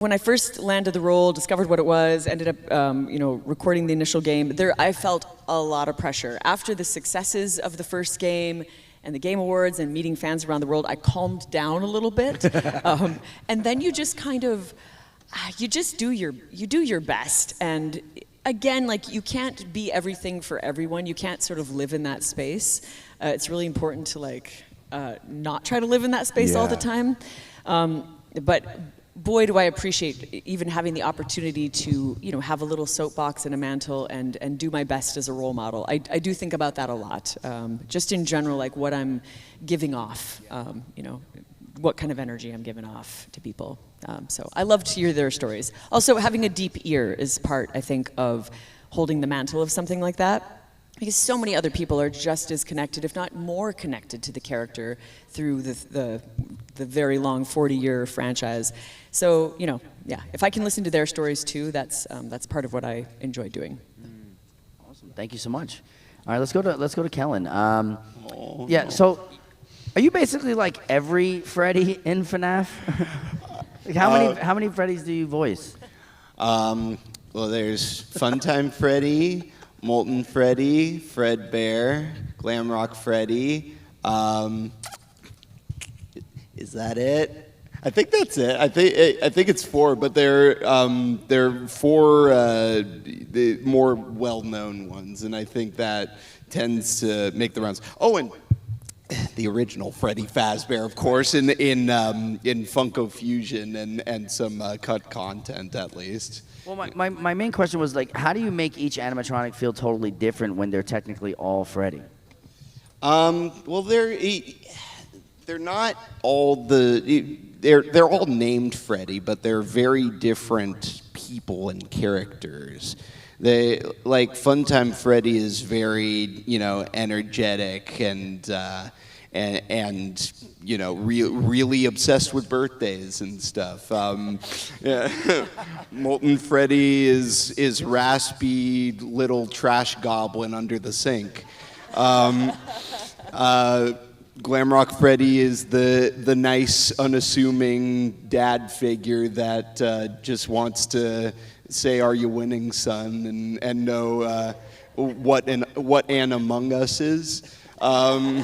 When I first landed the role, discovered what it was, ended up, recording the initial game, I felt a lot of pressure. After the successes of the first game and the Game Awards and meeting fans around the world, I calmed down a little bit. And then you just kind of, you do your best. And again, like, you can't be everything for everyone. You can't sort of live in that space. It's really important to not try to live in that space all the time. But boy, do I appreciate even having the opportunity to, have a little soapbox and a mantle and do my best as a role model. I do think about that a lot. Just in general, like what I'm giving off, what kind of energy I'm giving off to people. So I love to hear their stories. Also, having a deep ear is part, I think, of holding the mantle of something like that. Because so many other people are just as connected, if not more connected, to the character through the very long 40-year franchise. So, if I can listen to their stories too, that's part of what I enjoy doing. Awesome, thank you so much. All right, let's go to Kellen. So are you basically like every Freddy in FNAF? Like how many Freddys do you voice? Well, there's Funtime Freddy, Molten Freddy, Fredbear, Glamrock Freddy. Is that it? I think that's it. I think it's 4, but they're 4 the more well-known ones, and I think that tends to make the rounds. Oh, and the original Freddy Fazbear, of course, in Funko Fusion and some cut content at least. Well, my main question was, like, how do you make each animatronic feel totally different when they're technically all Freddy? Well, they're not all they're all named Freddy, but they're very different people and characters. They, like, Funtime Freddy is very, energetic and really obsessed with birthdays and stuff. Molten Freddy is raspy little trash goblin under the sink. Glamrock Freddy is the nice, unassuming dad figure that just wants to say, "Are you winning, son?" and know what an Among Us is. So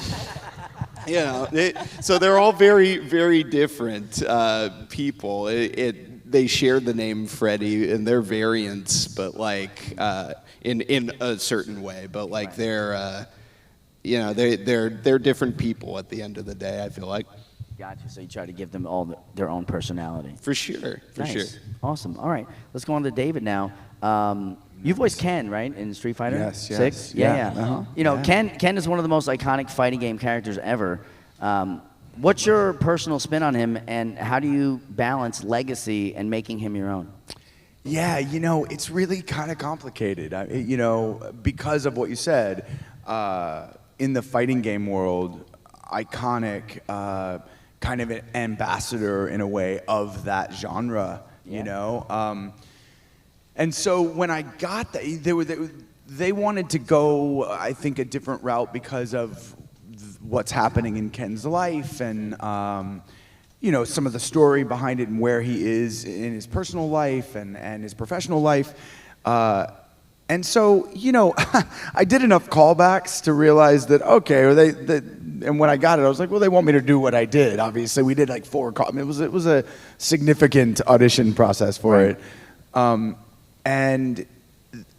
they're all very, very different people. They share the name Freddy, and they're variants, but in a certain way. But they're different people at the end of the day, I feel like. Gotcha. So you try to give them all their own personality. For sure. For sure. Awesome. All right. Let's go on to David now. You voiced Ken, right, in Street Fighter? Yes. 6? Yeah. Uh-huh. Ken is one of the most iconic fighting game characters ever. What's your personal spin on him, and how do you balance legacy and making him your own? Yeah, it's really kind of complicated. Because of what you said, in the fighting game world, iconic, kind of an ambassador in a way of that genre, and so when I got that, they wanted to go, I think, a different route because of what's happening in Ken's life and, some of the story behind it and where he is in his personal life and his professional life. And so, I did enough callbacks to realize that, and when I got it, I was like, well, they want me to do what I did. Obviously, we did 4 calls. It was a significant audition process for it.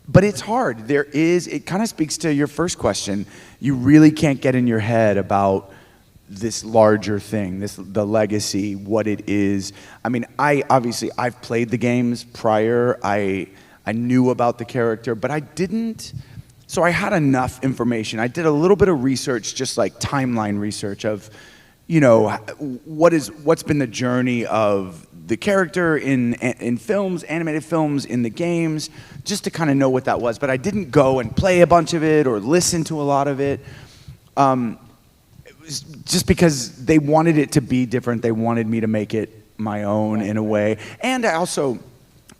But it's hard. It kind of speaks to your first question. You really can't get in your head about this larger thing, the legacy, what it is. I mean, I've played the games prior. I knew about the character, but I didn't. So I had enough information. I did a little bit of research, just like timeline research of, what's been the journey of the character in films, animated films, in the games, just to kind of know what that was. But I didn't go and play a bunch of it or listen to a lot of it. It was just because they wanted it to be different. They wanted me to make it my own in a way. And I also,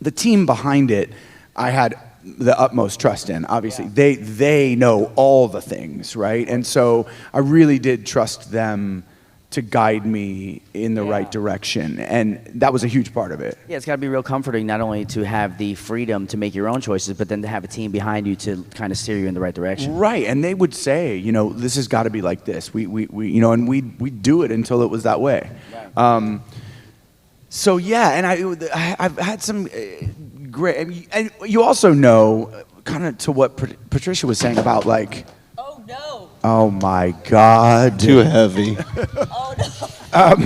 the team behind it, I had the utmost trust in. Obviously, they know all the things, right? And so I really did trust them to guide me in the right direction, and that was a huge part of it. Yeah, it's got to be real comforting not only to have the freedom to make your own choices, but then to have a team behind you to kind of steer you in the right direction. Right, and they would say, you know, this has got to be like this. We you know, and we do it until it was that way. Right. So yeah, and I've had some great, and you also know, kind of to what Patricia was saying about like. Oh no. Oh my God. Too heavy. Oh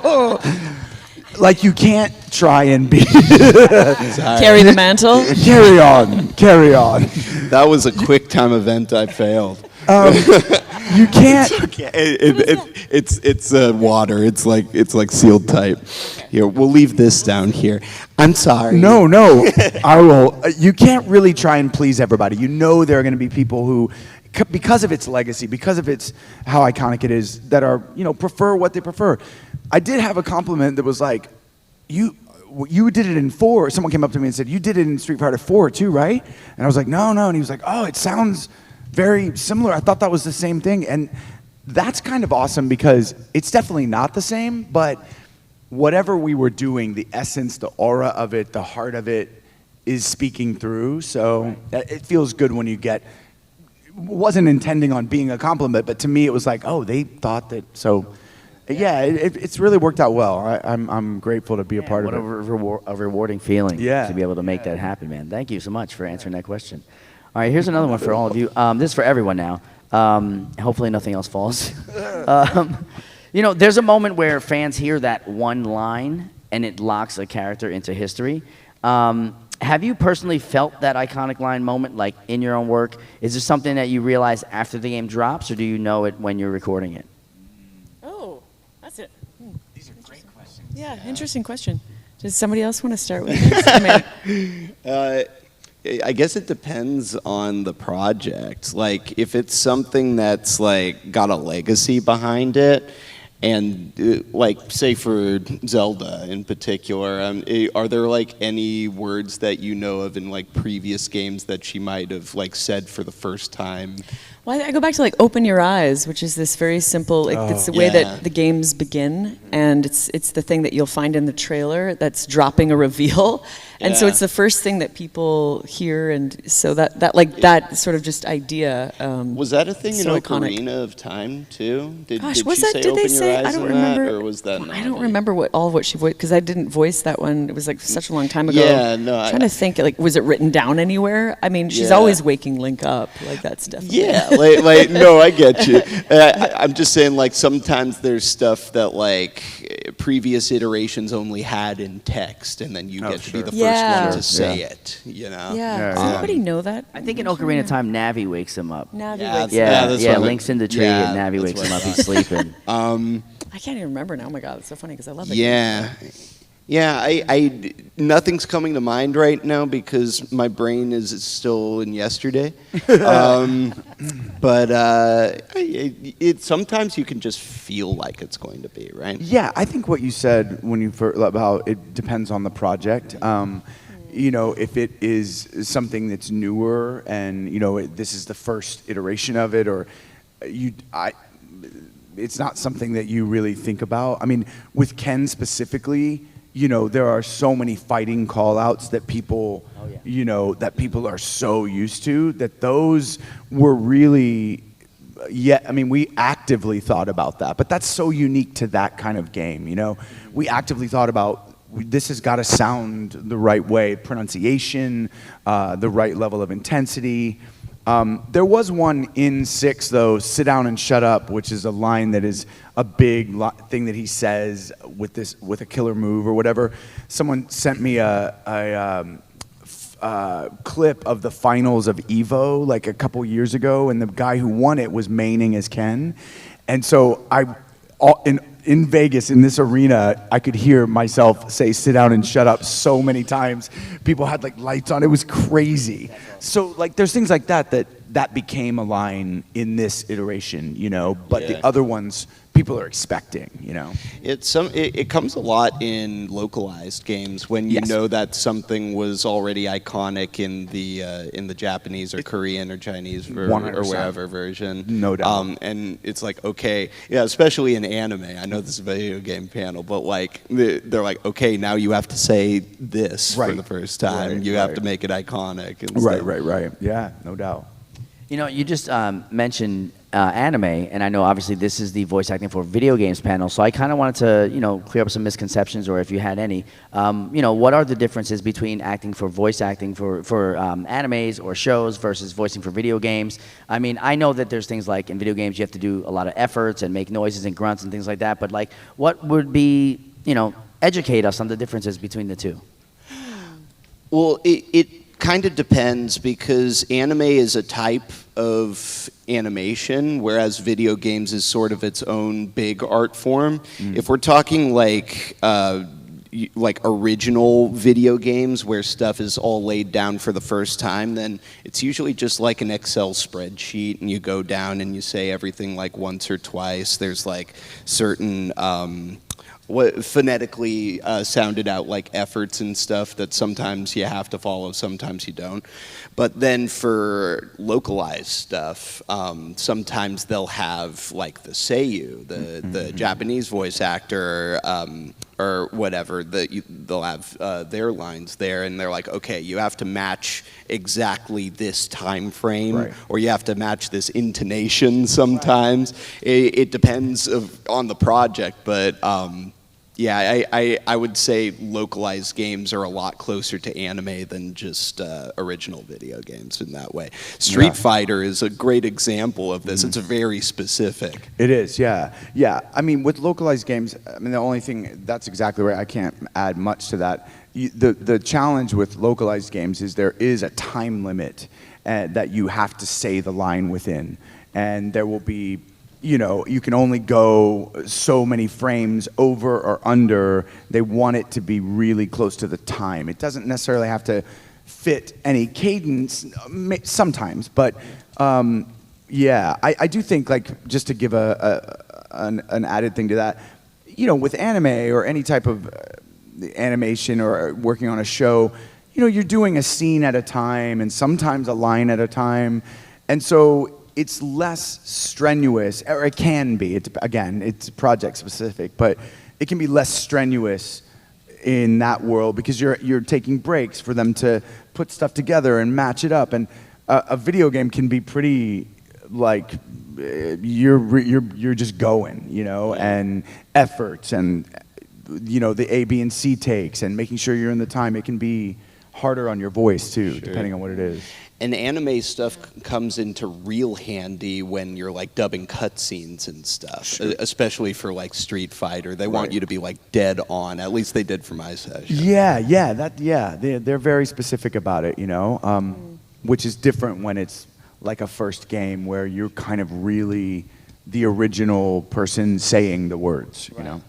no. Like you can't try and be. Carry the mantle. Carry on. That was a quick time event. I failed. You can't. It's water. It's like sealed tight. Here, we'll leave this down here. I'm sorry. No. I will. You can't really try and please everybody. You know there are going to be people who, because of its legacy, because of its how iconic it is, that are, you know, prefer what they prefer. I did have a compliment that was like, you did it in 4. Someone came up to me and said, you did it in Street Fighter 4 too, right? And I was like, no. And he was like, oh, it sounds very similar. I thought that was the same thing. And that's kind of awesome because it's definitely not the same, but whatever we were doing, the essence, the aura of it, the heart of it is speaking through. So it feels good when you get, wasn't intending on being a compliment, but to me it was like, oh, they thought that. So yeah, it's really worked out well. I'm grateful to be a part of it. What a rewarding feeling to be able to make that happen, man. Thank you so much for answering that question. All right, here's another one for all of you. This is for everyone now. Hopefully nothing else falls. You know, there's a moment where fans hear that one line and it locks a character into history. Have you personally felt that iconic line moment, like in your own work? Is this something that you realize after the game drops, or do you know it when you're recording it? Oh, that's it. These are great questions. Yeah, interesting question. Does somebody else want to start with this? I guess it depends on the project. Like, if it's something that's like got a legacy behind it, and like, say for Zelda in particular, are there like any words that you know of in like previous games that she might have like said for the first time? Well, I go back to like "Open Your Eyes," which is this very simple. Like, it's the way that the games begin, and it's the thing that you'll find in the trailer that's dropping a reveal, and so it's the first thing that people hear, and so that sort of just idea. Was that a thing in so Ocarina of Time too? Did Gosh, she was say that? Did "Open they your say? eyes" I don't in remember. that, or was that? I don't remember all of what she voiced because I didn't voice that one. It was like such a long time ago. Yeah, no. I'm trying to think. Like, was it written down anywhere? I mean, she's always waking Link up. Like, that's definitely. Yeah, like no, I get you. I'm just saying, like, sometimes there's stuff that like previous iterations only had in text, and then you get to be the first one to say it. You know? Yeah. Does anybody know that? I think in Ocarina of Time, Navi wakes him up. Navi Yeah, wakes that's up. what Link's in the tree and Navi wakes him up. He's sleeping. I can't even remember now. Oh my god, it's so funny because I love it. Yeah, I nothing's coming to mind right now because my brain is still in yesterday. But it sometimes you can just feel like it's going to be, right? Yeah, I think what you said when you about it depends on the project. You know, if it is something that's newer and you know this is the first iteration of it, or it's not something that you really think about. I mean, with Ken specifically, you know, there are so many fighting call-outs that people, you know, that people are so used to that those were really, I mean, we actively thought about that, but that's so unique to that kind of game, you know. We actively thought about this has got to sound the right way, pronunciation, the right level of intensity. There was one in 6, though, "Sit down and shut up," which is a line that is a big thing that he says with a killer move or whatever. Someone sent me a clip of the finals of Evo like a couple years ago, and the guy who won it was maining as Ken. And so in Vegas, in this arena, I could hear myself say "sit down and shut up" so many times. People had like lights on. It was crazy. So like there's things like that that became a line in this iteration, you know, but Yeah. the other ones people are expecting, you know. It comes a lot in localized games when you Yes. know that something was already iconic in the Japanese or Korean or Chinese or 100%. wherever version. No doubt. And it's like, okay, yeah, especially in anime. I know this is a video game panel, but like they're like, okay, now you have to say this for Right. the first time. Right, you have right. to make it iconic. And Right, stuff. right. Yeah, no doubt. You know, you just mentioned anime, and I know obviously this is the voice acting for video games panel, so I kind of wanted to, you know, clear up some misconceptions, or if you had any. You know, what are the differences between acting for voice acting for animes or shows versus voicing for video games? I mean, I know that there's things like in video games you have to do a lot of efforts and make noises and grunts and things like that, but like, what would be, you know, educate us on the differences between the two? Well, it kind of depends because anime is a type of animation, whereas video games is sort of its own big art form. If we're talking like original video games where stuff is all laid down for the first time, then it's usually just like an Excel spreadsheet, and you go down and you say everything like once or twice. There's like certain what phonetically sounded out like efforts and stuff that sometimes you have to follow, sometimes you don't. But then for localized stuff, sometimes they'll have like the seiyuu, the Japanese voice actor, or whatever. They'll have their lines there, and they're like, okay, you have to match exactly this time frame, Right. or you have to match this intonation sometimes. It depends on the project, but yeah, I would say localized games are a lot closer to anime than just original video games in that way. Street Fighter is a great example of this. It's very specific. It is, yeah. Yeah, I mean, with localized games, I mean, the only thing, that's exactly right. I can't add much to that. The challenge with localized games is there is a time limit that you have to say the line within. And there will be, you know, you can only go so many frames over or under. They want it to be really close to the time. It doesn't necessarily have to fit any cadence sometimes, but yeah, I do think, like, just to give an added thing to that, you know, with anime or any type of animation or working on a show, you know, you're doing a scene at a time and sometimes a line at a time, and so it's less strenuous, or it can be. Again, it's project specific, but it can be less strenuous in that world because you're taking breaks for them to put stuff together and match it up. And a video game can be pretty like you're just going, you know, and efforts and you know the A, B, and C takes and making sure you're in the time. It can be harder on your voice too, depending on what it is. And anime stuff comes into real handy when you're like dubbing cutscenes and stuff, especially for like Street Fighter. They want you to be like dead on. At least they did for my session. Yeah. They're very specific about it, you know, which is different when it's like a first game where you're kind of really the original person saying the words, you know.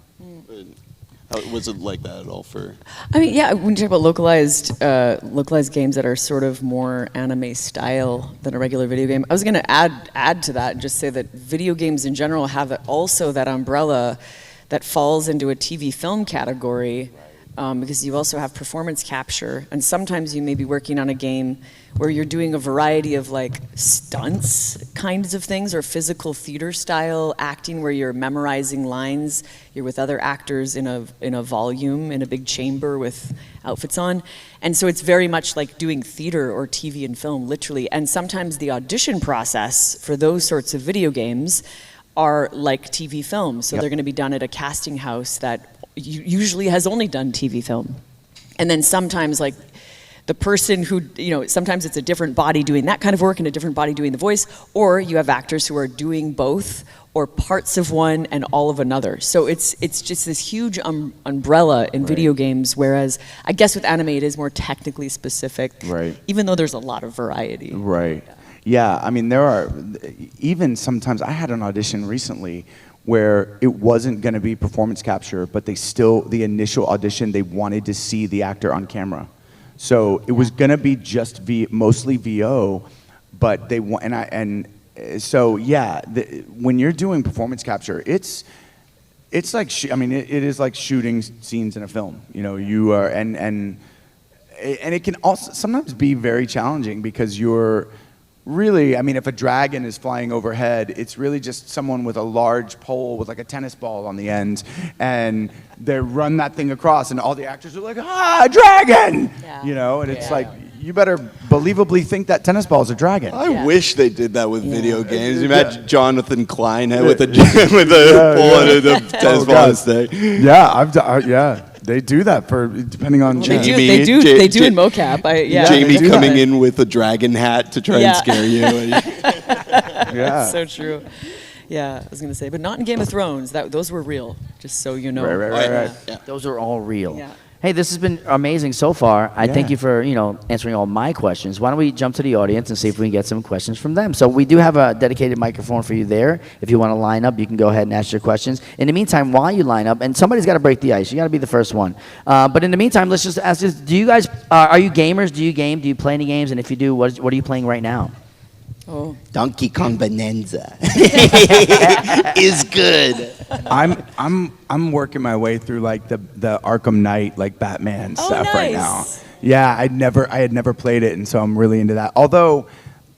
Was it like that at all for? I mean, yeah, when you talk about localized games that are sort of more anime style than a regular video game, I was going to add to that and just say that video games in general have also that umbrella that falls into a TV film category, because you also have performance capture, and sometimes you may be working on a game where you're doing a variety of like stunts kinds of things, or physical theater style acting where you're memorizing lines, you're with other actors in a volume in a big chamber with outfits on, and so it's very much like doing theater or TV and film literally. And sometimes the audition process for those sorts of video games are like TV films, so they're going to be done at a casting house that usually has only done TV film. And then sometimes like the person who, you know, sometimes it's a different body doing that kind of work and a different body doing the voice, or you have actors who are doing both or parts of one and all of another. So it's just this huge umbrella in video games, whereas I guess with anime it is more technically specific, even though there's a lot of variety. Yeah, I mean, there are, even sometimes, I had an audition recently where it wasn't going to be performance capture, but the initial audition, they wanted to see the actor on camera. So it was going to be just mostly VO, but they want so yeah, when you're doing performance capture, it's like it is like shooting scenes in a film. You know, you are and it can also sometimes be very challenging because you're really, if a dragon is flying overhead, it's really just someone with a large pole with like a tennis ball on the end, and they run that thing across, and all the actors are like, "Ah, dragon!" Yeah. You know, and it's like, you better believably think that tennis ball is a dragon. I wish they did that with video games. Imagine Jonathan Klein with a pole and a tennis ball on his thing. Yeah, they do that for depending on. They do in mocap. Jamie coming in with a dragon hat to try and scare you. Yeah, so true. Yeah, I was gonna say, but not in Game of Thrones. Those were real. Just so you know. Right. Yeah. Those are all real. Yeah. Hey, this has been amazing so far. I thank you for, answering all my questions. Why don't we jump to the audience and see if we can get some questions from them? So we do have a dedicated microphone for you there. If you want to line up, you can go ahead and ask your questions. In the meantime, while you line up, and somebody's got to break the ice. You got to be the first one. But in the meantime, let's just ask this. Do you guys, are you gamers? Do you game? Do you play any games? And if you do, what are you playing right now? Oh. Donkey Kong Bonanza is good. I'm working my way through like the Arkham Knight like Batman stuff right now. Nice. Yeah, I had never played it, and so I'm really into that. Although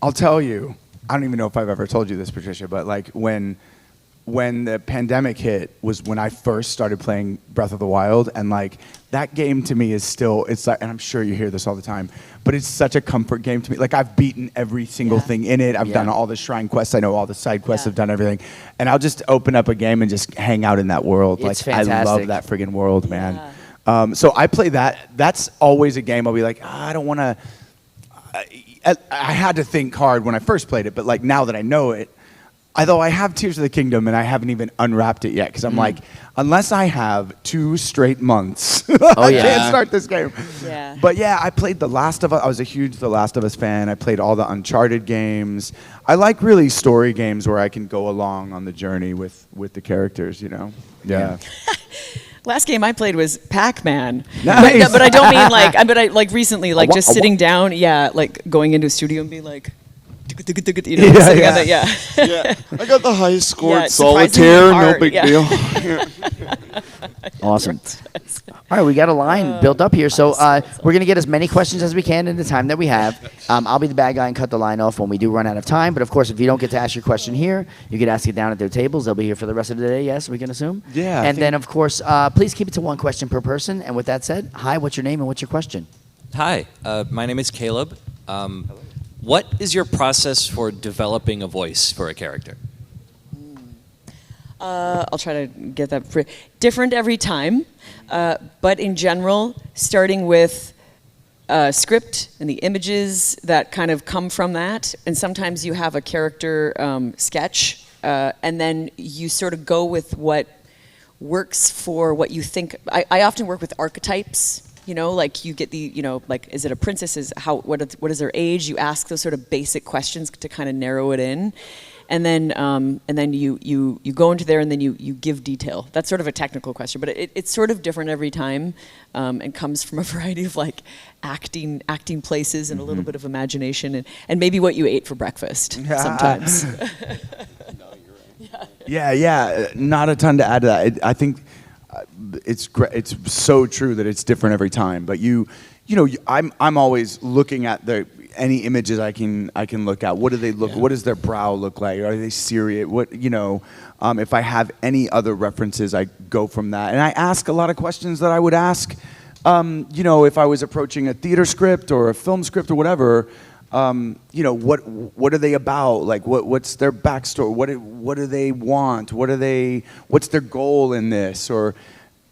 I'll tell you, I don't even know if I've ever told you this, Patricia, but like when the pandemic hit was when I first started playing Breath of the Wild, and like that game to me is still, it's like, and I'm sure you hear this all the time, but it's such a comfort game to me. Like I've beaten every single thing in it. I've done all the shrine quests. I know all the side quests. I've done everything, and I'll just open up a game and just hang out in that world. It's like I love that friggin' world, man. So I play that. That's always a game I'll be like, I don't want to. I had to think hard when I first played it, but like now that I know it, although I have Tears of the Kingdom and I haven't even unwrapped it yet because I'm like, unless I have 2 straight months, I can't start this game. Yeah. But yeah, I played The Last of Us. I was a huge The Last of Us fan. I played all the Uncharted games. I like really story games where I can go along on the journey with the characters, Yeah. Last game I played was Pac-Man. Nice. But I don't mean like, recently, like just sitting down, like going into a studio and being like, sitting on that, Yeah, I got the highest score Yeah, at Solitaire. No hard, big deal. Awesome. All right, we got a line built up here, so we're going to get as many questions as we can in the time that we have. I'll be the bad guy and cut the line off when we do run out of time, but of course, if you don't get to ask your question here, you can ask it down at their tables. They'll be here for the rest of the day, yes, we can assume? Yeah. And then, of course, please keep it to one question per person. And with that said, hi, what's your name and what's your question? Hi, my name is Caleb. What is your process for developing a voice for a character? I'll try to get that different every time, but in general, starting with script and the images that kind of come from that, and sometimes you have a character sketch, and then you sort of go with what works for what you think. I often work with archetypes. Like you get like, is it a princess? What is their age? You ask those sort of basic questions to kind of narrow it in. And then you go into there and then you give detail. That's sort of a technical question, but it's sort of different every time, and comes from a variety of like acting places and a little bit of imagination and maybe what you ate for breakfast sometimes. Yeah. Not a ton to add to that. I think it's great. It's so true that it's different every time. But I'm always looking at any images I can look at. What do they look? What does their brow look like? Are they serious? If I have any other references, I go from that, and I ask a lot of questions that I would ask. If I was approaching a theater script or a film script or whatever. What are they about? Like, what's their backstory? What do they want? What's their goal in this?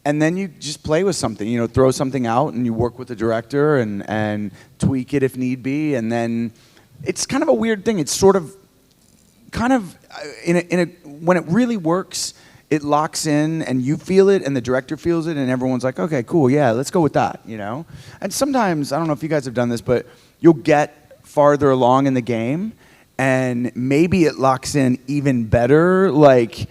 And then you just play with something, throw something out, and you work with the director and tweak it if need be. And then it's kind of a weird thing. It's sort of, when it really works, it locks in, and you feel it, and the director feels it, and everyone's like, okay, cool, yeah, let's go with that, And sometimes, I don't know if you guys have done this, but you'll get farther along in the game, and maybe it locks in even better, like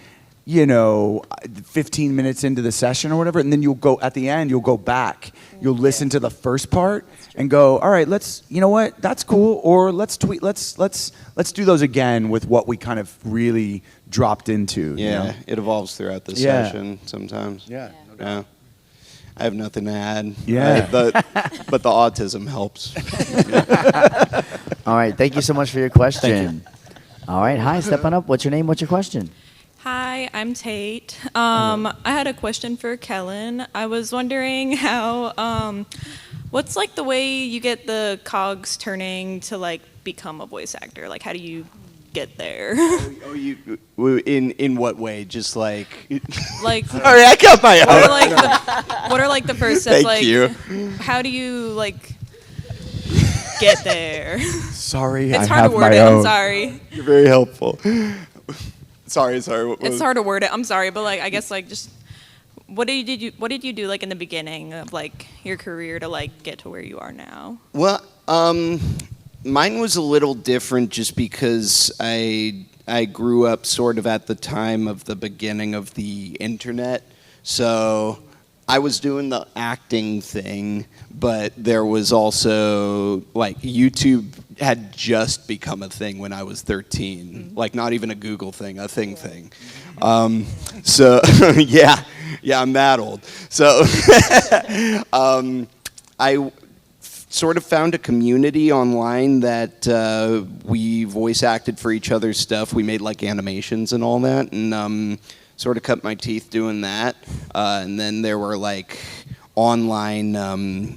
15 minutes into the session or whatever, and then at the end, you'll go back. You'll listen to the first part and go, all right, you know what, that's cool, or let's tweak, let's do those again with what we kind of really dropped into. Yeah, it evolves throughout the session sometimes. Yeah. Yeah. I have nothing to add. Yeah. But the autism helps. All right, thank you so much for your question. All right, hi, step on up. What's your name? What's your question? Hi, I'm Tate. I had a question for Kellen. I was wondering how, what's like the way you get the cogs turning to like become a voice actor? Like, how do you get there? In what way? Just like. Like. Sorry, I got my own. What are like the first steps? Thank like, you. How do you like get there? Sorry, It's I hard have to word my it. own. I'm sorry. You're very helpful. Sorry. It's hard to word it. I'm sorry, but like I guess like just what did you do like in the beginning of like your career to like get to where you are now? Well, mine was a little different just because I grew up sort of at the time of the beginning of the internet. So I was doing the acting thing, but there was also like YouTube had just become a thing when I was 13. Like not even a Google thing, a thing. So yeah, I'm that old. So I sort of found a community online that we voice acted for each other's stuff. We made like animations and all that, and sort of cut my teeth doing that. And then there were like online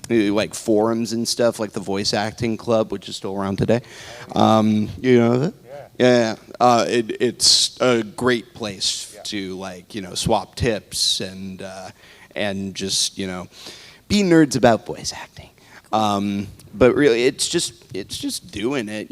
like forums and stuff, like the Voice Acting Club, which is still around today. You know that? Yeah. It's a great place to like swap tips and just be nerds about voice acting. But really, it's just doing it,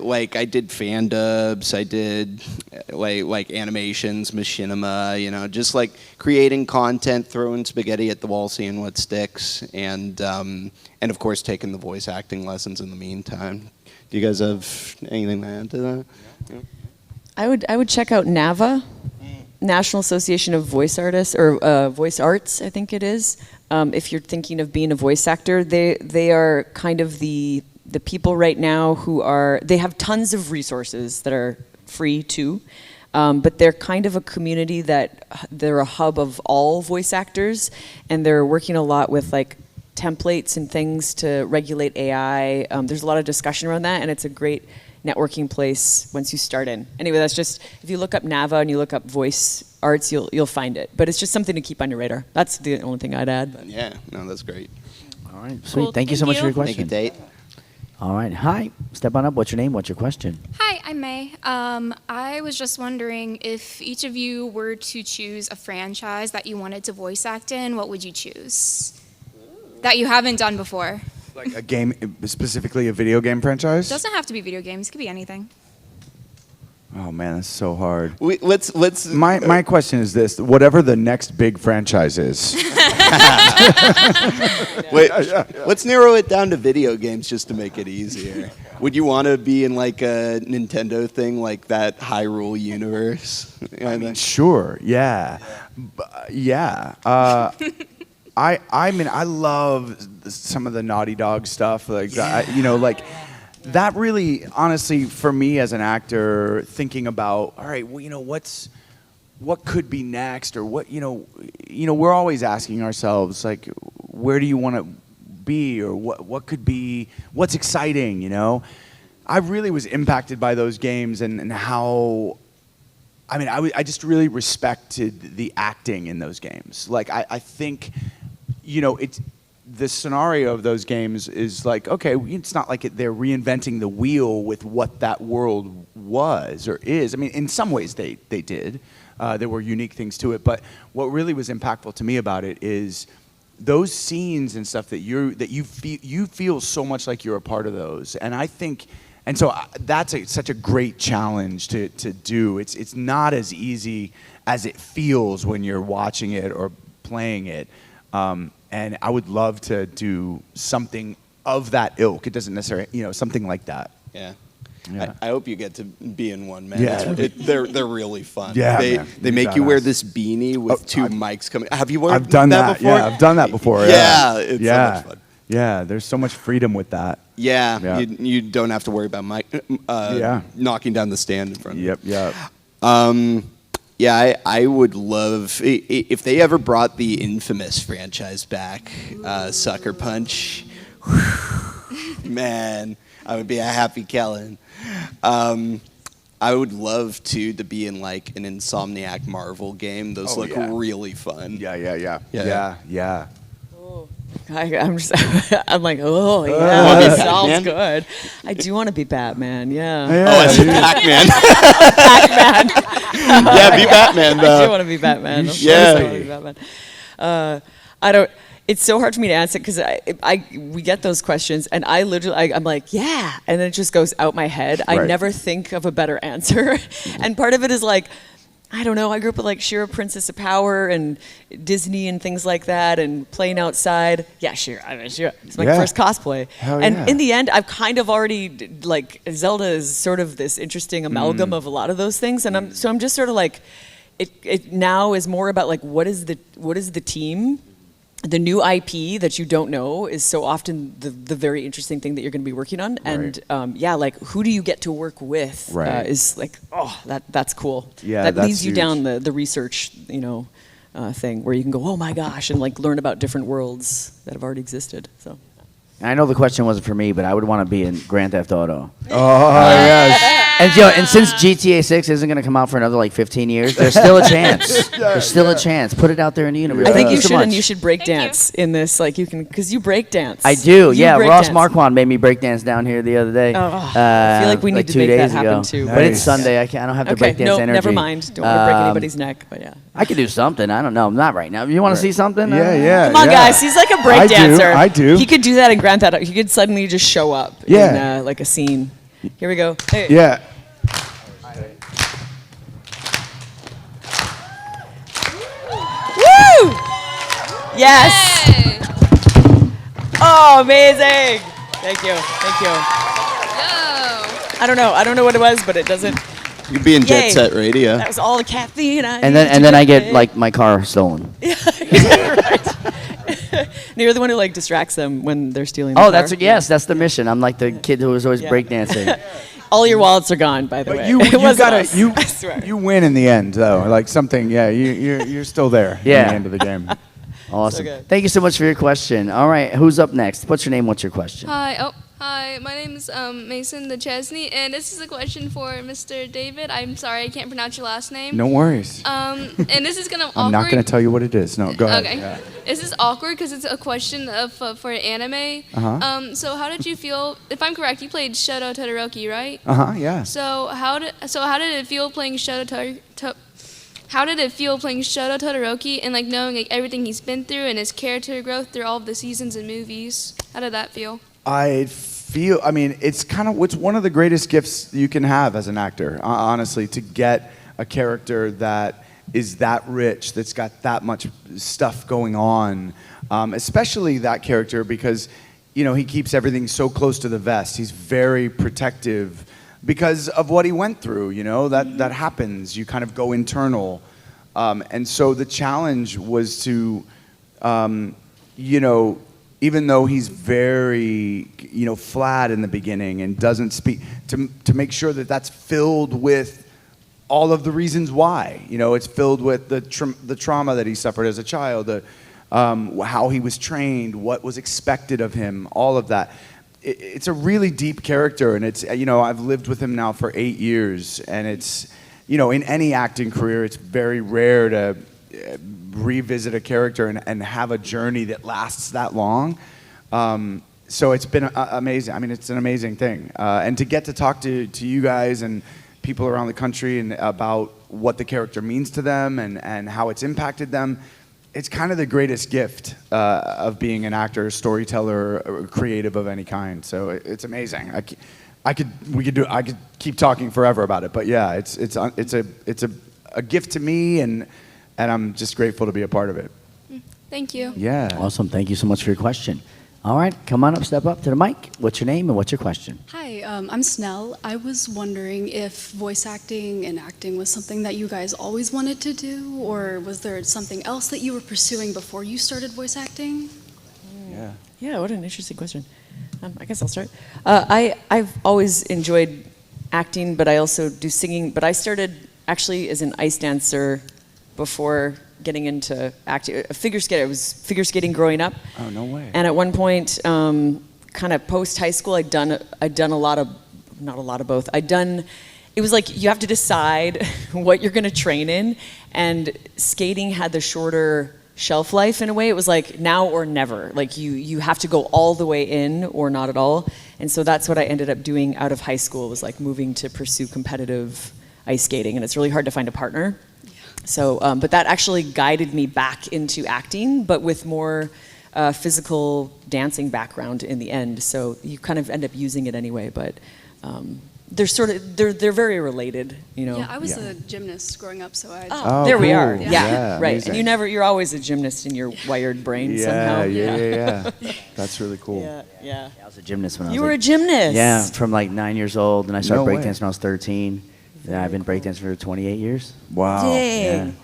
like I did fan dubs, I did like animations, machinima, just like creating content, throwing spaghetti at the wall, seeing what sticks, and of course taking the voice acting lessons in the meantime. Do you guys have anything to add to that? Yeah. I would check out NAVA, National Association of Voice Artists, or Voice Arts, I think it is. If you're thinking of being a voice actor, they are kind of the people right now they have tons of resources that are free too, but they're kind of a community they're a hub of all voice actors, and they're working a lot with like templates and things to regulate AI. There's a lot of discussion around that, and it's a great networking place once you start in. Anyway, that's just, if you look up NAVA and you look up voice arts, you'll find it. But it's just something to keep on your radar. That's the only thing I'd add. Yeah, no, that's great. All right, sweet. Cool. Thank you so much for your question. Thank you, Date. All right, hi, step on up. What's your name? What's your question? Hi, I'm May. I was just wondering if each of you were to choose a franchise that you wanted to voice act in, what would you choose? That you haven't done before. Like a game, specifically a video game franchise? Doesn't have to be video games, it could be anything. Oh man, that's so hard. Let's. My question is this: whatever the next big franchise is. Wait, let's narrow it down to video games just to make it easier. Would you want to be in like a Nintendo thing, like that Hyrule universe? I mean, sure, yeah, yeah. I mean, I love some of the Naughty Dog stuff, like like. That really, honestly, for me as an actor, thinking about, all right, well, what could be next, or what, we're always asking ourselves, like, where do you want to be, or what could be, what's exciting, I really was impacted by those games and how, I mean, I just really respected the acting in those games. Like, I think, it's, the scenario of those games is like, okay, it's not like they're reinventing the wheel with what that world was or is. I mean, in some ways they did. There were unique things to it, but what really was impactful to me about it is those scenes and stuff that you feel so much like you're a part of those. And I think, and so that's such a great challenge to do. It's not as easy as it feels when you're watching it or playing it. And I would love to do something of that ilk. It doesn't necessarily, something like that. Yeah. Yeah. I hope you get to be in one, man. Yeah. They're really fun. Yeah, they man. they make you wear Badass. this beanie with two mics coming. Have you worn I've done that before? Yeah, I've done that before. Yeah, it's so much fun. Yeah, there's so much freedom with that. Yeah, you don't have to worry about knocking down the stand in front of you. Yep. Yeah, I would love if they ever brought the infamous franchise back, Sucker Punch. Man, I would be a happy Kellen. I would love to be in like an Insomniac Marvel game. Those look really fun. Yeah. I'm like, oh yeah, that sounds good. I do want to be Batman. Yeah. Oh, it's Pac-Man. Batman. Yeah, be Batman though. I do want to be Batman. Of Yeah. course I want to be Batman. I don't. It's so hard for me to answer because we get those questions and I literally I'm like yeah, and then it just goes out my head. I never think of a better answer, and part of it is like, I don't know. I grew up with like She-Ra, Princess of Power, and Disney and things like that, and playing outside. Yeah, She-Ra. I mean, She-Ra. It's my first cosplay. And in the end, I've kind of already like Zelda is sort of this interesting amalgam of a lot of those things, and I'm just sort of like, it now is more about like what is the team. The new IP that you don't know is so often the very interesting thing that you're going to be working on, and like who do you get to work with is like that's cool. Yeah, that that's leads you huge. down the research thing where you can go, oh my gosh, and like learn about different worlds that have already existed. So I know the question wasn't for me, but I would want to be in Grand Theft Auto. Oh yes. And since GTA 6 isn't going to come out for another like 15 years, there's still a chance. There's still a chance. Put it out there in the universe. I think Thank you so should, much. and you should break dance in this. Like you can, because you break dance. I do. You Yeah, break Ross dance. Marquand made me break dance down here the other day. I feel like we need to 2 make that days happen ago. too. But it's Nice. Sunday. I don't have the break dance energy. Never mind. Don't want to break anybody's neck. But yeah. I could do something. I don't know. Not right now. You want to see something? Yeah. Come on, guys. He's like a break dancer. I do. He could do that in Grand Theft Auto. He could suddenly just show up in like a scene. Here we go. Hey. Yeah. Woo! Yes. Hey! Oh, amazing. Thank you. Yo! I don't know what it was, but it doesn't. You'd be in Jet Yay. Set Radio. That was all the caffeine. And then I get like my car stolen. And you're the one who like distracts them when they're stealing. Oh, the car. that's the mission. I'm like the kid who was always breakdancing. All your wallets are gone, by the But way. you It wasn't gotta us, I swear. you win in the end though. Like something. Yeah. You're still there. Yeah. In the end of the game. Awesome. good. Thank you so much for your question. All right, who's up next? What's your name? What's your question? Hi. Hi. My name is Mason DeChesney, and this is a question for Mr. David. I'm sorry, I can't pronounce your last name. No worries. And this is gonna I'm not gonna tell you what it is. No, go ahead. Okay. Yeah. This is awkward because it's a question of for anime. Uh-huh. So how did you feel? If I'm correct, you played Shoto Todoroki, right? Yeah. So how did it feel playing How did it feel playing Shoto Todoroki and like knowing like everything he's been through and his character growth through all of the seasons and movies? How did that feel? I mean, it's one of the greatest gifts you can have as an actor, honestly, to get a character that is that rich, that's got that much stuff going on, especially that character because, he keeps everything so close to the vest. He's very protective because of what he went through, that happens. You kind of go internal. And so the challenge was to, even though he's very, flat in the beginning and doesn't speak, to make sure that that's filled with all of the reasons why. It's filled with the trauma that he suffered as a child, how he was trained, what was expected of him, all of that. It's a really deep character, and it's, I've lived with him now for 8 years, and it's, in any acting career, it's very rare to revisit a character and have a journey that lasts that long. So it's been amazing. I mean, it's an amazing thing. And to get to talk to you guys and people around the country and about what the character means to them and how it's impacted them, it's kind of the greatest gift of being an actor, storyteller, or creative of any kind. So it's amazing. I could keep talking forever about it, but yeah, it's a gift to me, and I'm just grateful to be a part of it. Thank you. Yeah. Awesome. Thank you so much for your question. All right, come on up, step up to the mic. What's your name and what's your question? Hi, Hi, I'm Snell. I was wondering if voice acting and acting was something that you guys always wanted to do, or was there something else that you were pursuing before you started voice acting? Yeah. Yeah, what an interesting question. I guess I'll start. I've always enjoyed acting, but I also do singing. But I started actually as an ice dancer before getting into acting. Figure skater. I was figure skating growing up. Oh, no way. And at one point, kind of post high school, I'd done a lot of, not a lot of both. It was like you have to decide what you're going to train in, and skating had the shorter shelf life in a way. It was like now or never. Like you have to go all the way in or not at all. And so that's what I ended up doing out of high school, was like moving to pursue competitive ice skating, and it's really hard to find a partner. So, but that actually guided me back into acting, but with more physical dancing background in the end. So you kind of end up using it anyway, but they're very related, you know. Yeah, I was a gymnast growing up, so I. Oh, there we are. cool. Yeah, right. Amazing. And you're always a gymnast in your wired brain somehow. Yeah. That's really cool. Yeah. I was a gymnast when I was You were a gymnast. Yeah, from like 9 years old, and I started No way. breakdancing when I was 13. Yeah, I've been breakdancing for 28 years. Wow. Dang.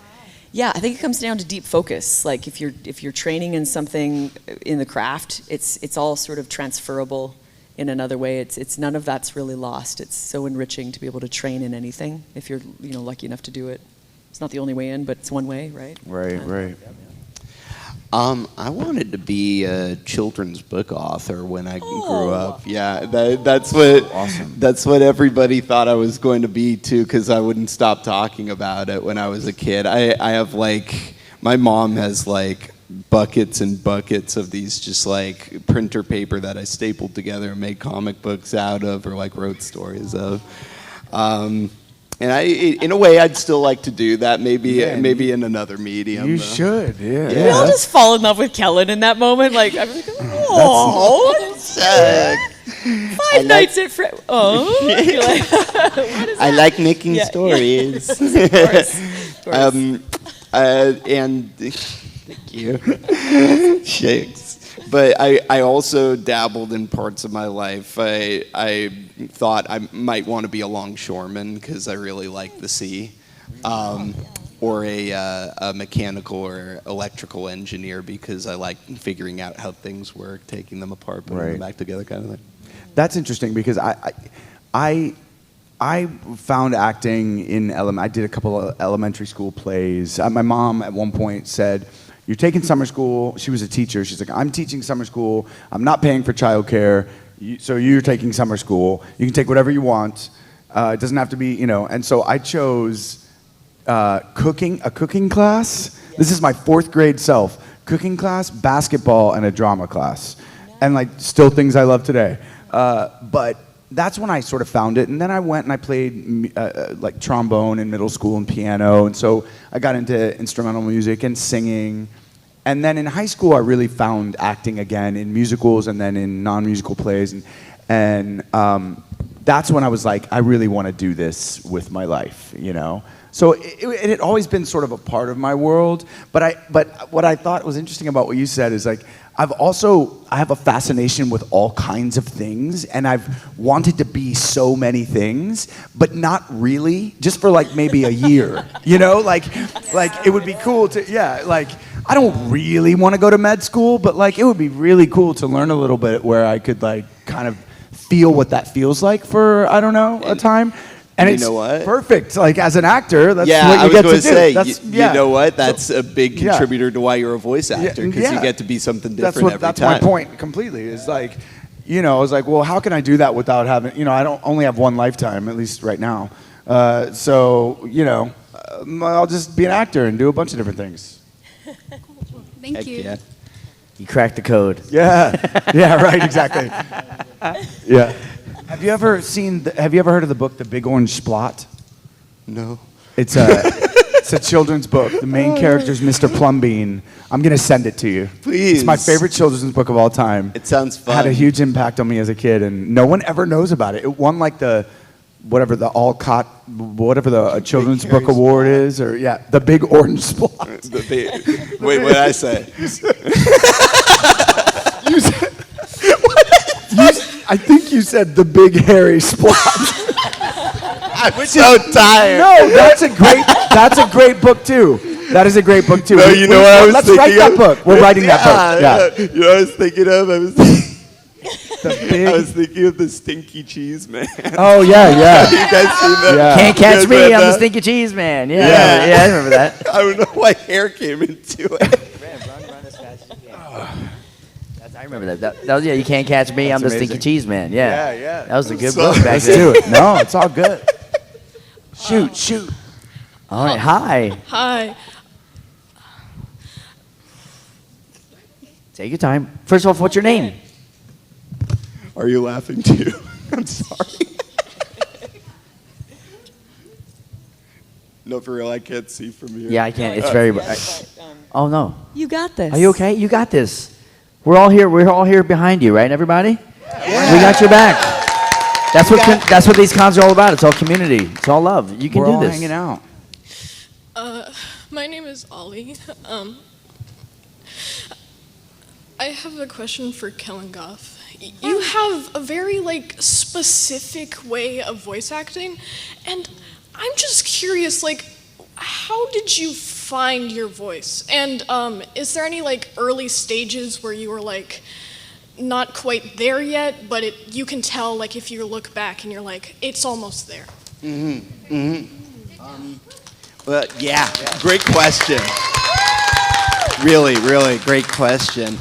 Yeah, I think it comes down to deep focus. Like if you're training in something in the craft, it's all sort of transferable in another way. It's none of that's really lost. It's so enriching to be able to train in anything if you're lucky enough to do it. It's not the only way in, but it's one way, right? Right. I wanted to be a children's book author when I grew up. Yeah, that's what everybody thought I was going to be too, because I wouldn't stop talking about it when I was a kid. I have my mom has buckets and buckets of these just printer paper that I stapled together and made comic books out of, or wrote stories of. And in a way, I'd still like to do that. Maybe in another medium. You should, yeah. We all just fall in love with Kellen in that moment. I'm like, oh, Five Nights at Freddy. Oh, you're like, what is I that? like making stories. Of course. And thank you. Shakes. But I also dabbled in parts of my life. I thought I might want to be a longshoreman because I really like the sea, or a mechanical or electrical engineer because I like figuring out how things work, taking them apart, putting them back together, kind of thing. That's interesting because I found acting in I did a couple of elementary school plays. My mom at one point said, "You're taking summer school." She was a teacher. She's like, "I'm teaching summer school. I'm not paying for childcare. So you're taking summer school. You can take whatever you want. It doesn't have to be, And so I chose a cooking class. This is my 4th grade self. Cooking class, basketball, and a drama class. And still things I love today. But that's when I sort of found it. And then I went and I played trombone in middle school and piano. And so I got into instrumental music and singing. And then in high school, I really found acting again in musicals and then in non-musical plays. And that's when I was like, I really want to do this with my life, So it had always been sort of a part of my world. But what I thought was interesting about what you said is I have a fascination with all kinds of things, and I've wanted to be so many things, but not really, just for maybe a year, it would be cool to, I don't really want to go to med school, but it would be really cool to learn a little bit where I could kind of feel what that feels like for, I don't know, a time. And you know what? Perfect. As an actor, that's yeah, what you get to do. Say, you know what? That's a big contributor to why you're a voice actor, because you get to be something different every time. That's my point completely. Is I was like, well, how can I do that without having, I don't only have one lifetime, at least right now. So, I'll just be an actor and do a bunch of different things. Thank you. Yeah. You cracked the code. Yeah. Yeah, right, exactly. Yeah. Have you ever heard of the book The Big Orange Splot? No. It's a children's book. The main character's Mr. Plumbean. I'm going to send it to you. Please. It's my favorite children's book of all time. It sounds fun. It had a huge impact on me as a kid, and no one ever knows about it. It won the children's book award is, or the Big Orange Splot. Wait, what did I say? I think you said the big hairy spot. I'm so tired. No, that's a great book too. That is a great book too. No, you know what I was let's thinking write that of? book. We're writing that book. Yeah. You know what I was thinking of? I was The big. thinking of the Stinky Cheese Man. Oh yeah, yeah. You guys seen that? Yeah. Can't You guys catch me, read I'm the that? stinky cheese man. Yeah, Yeah. yeah, I remember that. I don't know why hair came into it. Run as fast as you can. I remember that. That was, yeah, you can't catch me, I'm the amazing. stinky cheese man. Yeah, Yeah. That was a good So- book back Let's then. do it. No, it's all good. Shoot. All right, hi. Hi. Take your time. First off, what's your name? Are you laughing too? I'm sorry. No, for real, I can't see from here. Yeah, I can't. It's very. Oh no. You got this. Are you okay? You got this. We're all here. We're all here behind you, right, everybody? Yeah. We got your back. That's what these cons are all about. It's all community. It's all love. You can We're do all this. hanging out. My name is Ollie. I have a question for Kellen Goff. You have a very specific way of voice acting, and I'm just curious, how did you find your voice? And is there any early stages where you were not quite there yet, but you can tell if you look back and you're it's almost there? Well, yeah, great question. Really great question.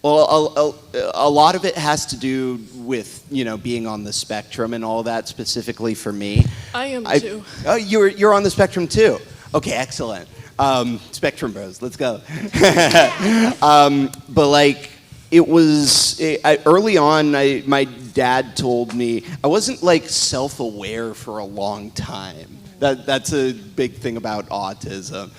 Well, a lot of it has to do with being on the spectrum and all that. Specifically for me, I am too. Oh, you're on the spectrum too. Okay, excellent. Spectrum Bros, let's go. But it was early on. My dad told me I wasn't self-aware for a long time. That's a big thing about autism.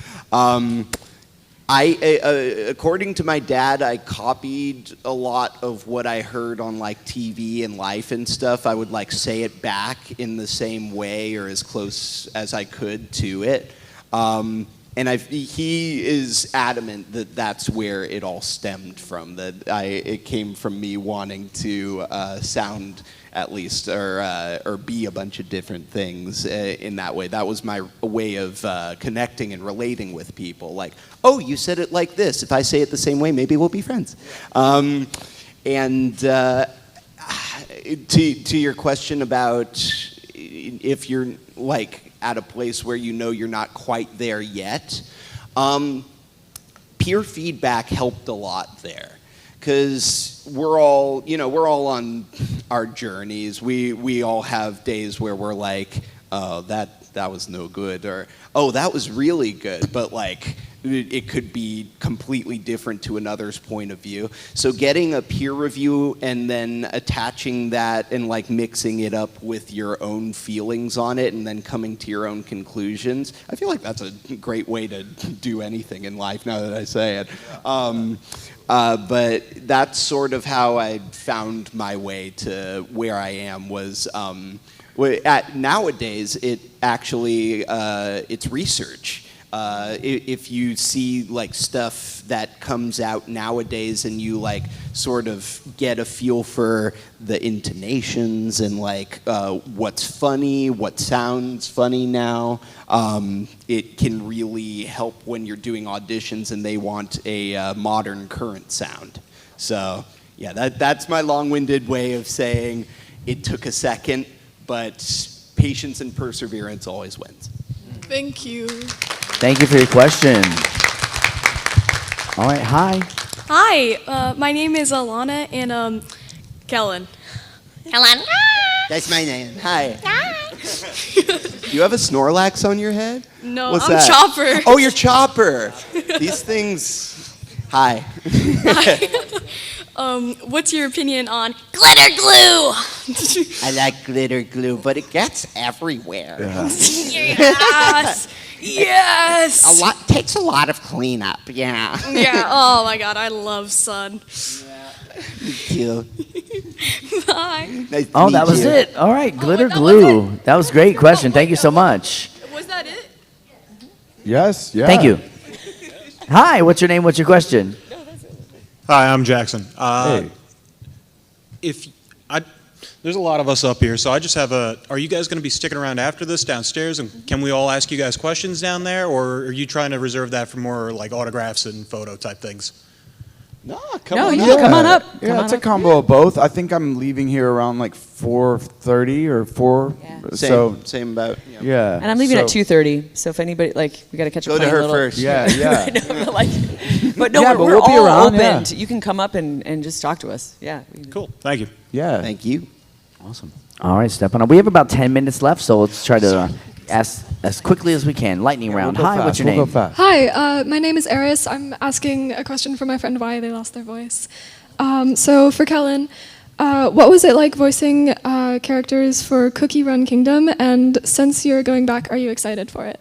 According to my dad, I copied a lot of what I heard on TV and life and stuff. I would say it back in the same way or as close as I could to it. And he is adamant that that's where it all stemmed from. That it came from me wanting to sound at least or be a bunch of different things in that way. That was my way of connecting and relating with people. Oh, you said it like this. If I say it the same way, maybe we'll be friends. And to your question about if you're at a place where you're not quite there yet, peer feedback helped a lot there. Because we're all on our journeys. We all have days where we're oh, that was no good, or oh, that was really good, but it could be completely different to another's point of view. So getting a peer review and then attaching that and mixing it up with your own feelings on it and then coming to your own conclusions, I feel that's a great way to do anything in life now that I say it. But that's sort of how I found my way to where I am was nowadays it actually it's research. If you see stuff that comes out nowadays and you sort of get a feel for the intonations and what's funny, what sounds funny now, it can really help when you're doing auditions and they want a modern current sound. So yeah, that's my long-winded way of saying it took a second, but patience and perseverance always wins. Thank you. Thank you for your question. All right, hi. Hi, my name is Alana and Kellen. Kellen. That's my name. Hi. You have a Snorlax on your head? No, What's I'm that? Chopper. Oh, you're Chopper. These things. Hi. What's your opinion on Glitter glue. I like glitter glue, but it gets everywhere. Yes! Yes! Takes a lot of cleanup. Yeah. Yeah, oh my god, I love sun. Thank you. Bye. Nice to Oh, meet that was you. it. All right, glitter that glue. That was a great question. Thank you so much. Was that it? Yes. Yeah. Thank you. Hi, what's your name? What's your question? Hi, I'm Jackson. Hey. If There's a lot of us up here, so I just have are you guys going to be sticking around after this downstairs, and can we all ask you guys questions down there, or are you trying to reserve that for more like autographs and photo type things? No, come on up. Yeah, it's a combo of both. I think I'm leaving here around like 4:30 or 4. Yeah. Same about. Yeah. And I'm leaving at 2:30. So if anybody we got to catch a plane. Go to her a little. first. Yeah. But no, we're we'll be all around, open. yeah. You can come up and just talk to us. Yeah. Cool. Thank you. Yeah. Thank you. Awesome. All right, stepping up. We have about 10 minutes left, so let's try to ask as quickly as we can. Lightning round. We'll go Hi, fast. what's your We'll name? go fast. Hi, my name is Eris. I'm asking a question for my friend why they lost their voice. So for Kellen, what was it like voicing characters for Cookie Run Kingdom? And since you're going back, are you excited for it?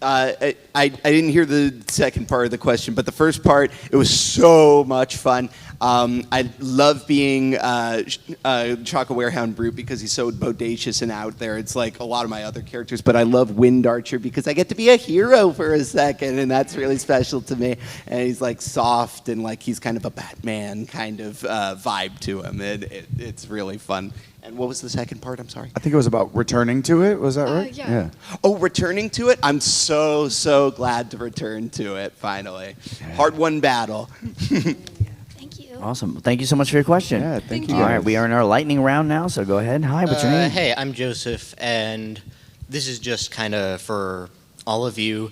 I didn't hear the second part of the question, but the first part, it was so much fun. I love being Chaka Warehound Brute because he's so bodacious and out there. It's like a lot of my other characters, but I love Wind Archer because I get to be a hero for a second, and that's really special to me. And he's like soft and like he's kind of a Batman kind of vibe to him. It's really fun. And what was the second part? I'm sorry. I think it was about returning to it. Was that right? Yeah. Oh, returning to it? I'm so glad to return to it, finally. Hard-won battle. Thank you. Awesome. Thank you so much for your question. Yeah, thank you. All right, we are in our lightning round now, so go ahead. Hi, what's your name? Hey, I'm Joseph, and this is just kind of for all of you.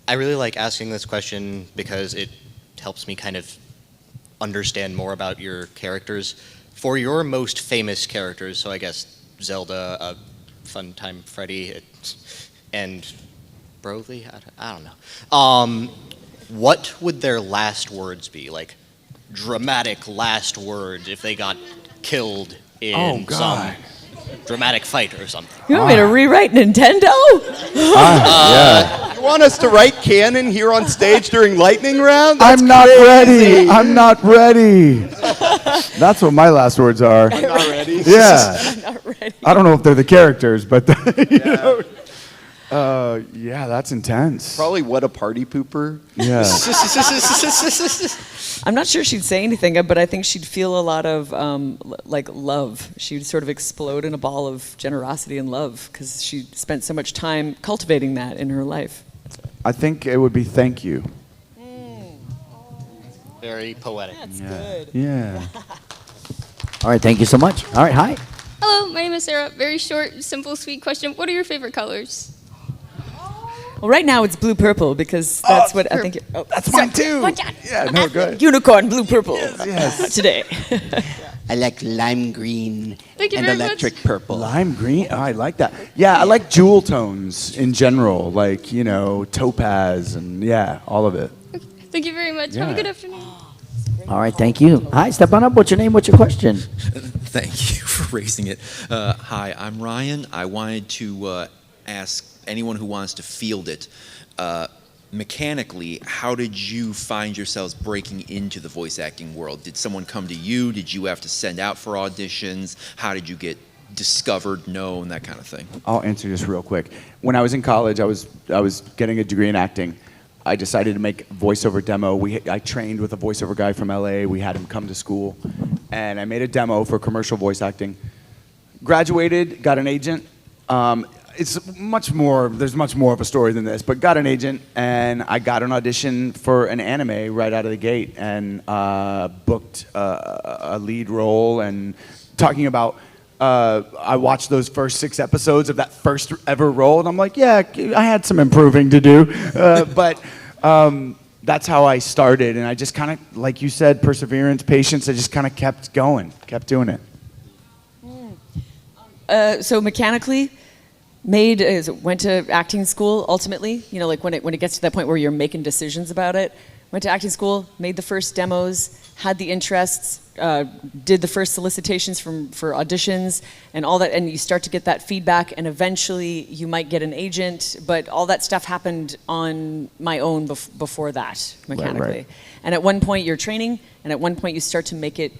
I really like asking this question because it helps me kind of understand more about your characters. For your most famous characters, so I guess Zelda, Funtime Freddy, and Broly, I don't know. What would their last words be? Like dramatic last words if they got killed in some dramatic fight or something. You want me to rewrite Nintendo? You want us to write canon here on stage during lightning round? That's I'm not crazy. ready. I'm not ready. That's what my last words are. I'm not ready. Yeah. I'm not ready. I don't know if they're the characters, but you know. Yeah, that's intense. Probably what a party pooper. Yeah. I'm not sure she'd say anything, but I think she'd feel a lot of love. She'd sort of explode in a ball of generosity and love because she spent so much time cultivating that in her life. I think it would be thank you. Very poetic. That's good. Yeah. All right, thank you so much. All right, hi. Hello, my name is Sarah. Very short, simple, sweet question. What are your favorite colors? Well, right now it's blue-purple because that's what I think. That's mine too. Yeah, no, good. Unicorn blue-purple Yes. today. I like lime green Thank you and very electric much. purple. Lime green? Oh, I like that. Yeah, I like jewel tones in general, like, you know, topaz and yeah, all of it. Thank you very much. Have a Yeah. good afternoon. All right, thank you. Hi, step on up. What's your name? What's your question? Thank you for raising it. Hi, I'm Ryan. I wanted to ask anyone who wants to field it, mechanically, how did you find yourselves breaking into the voice acting world? Did someone come to you? Did you have to send out for auditions? How did you get discovered, known, that kind of thing? I'll answer this real quick. When I was in college, I was getting a degree in acting. I decided to make a voiceover demo. I trained with a voiceover guy from LA. We had him come to school. And I made a demo for commercial voice acting. Graduated, got an agent. It's much more, there's much more of a story than this, but got an agent and I got an audition for an anime right out of the gate and booked a lead role and talking about, I watched those first 6 episodes of that first ever role and I'm like, yeah, I had some improving to do, but that's how I started and I just kind of, like you said, perseverance, patience, I just kind of kept going, kept doing it. So mechanically, Maid went to acting school ultimately, you know, like when it gets to that point where you're making decisions about it. Went to acting school, made the first demos, had the interests, did the first solicitations for auditions and all that, and you start to get that feedback and eventually you might get an agent, but all that stuff happened on my own before that, mechanically. Right. And at one point you're training, and at one point you start to make it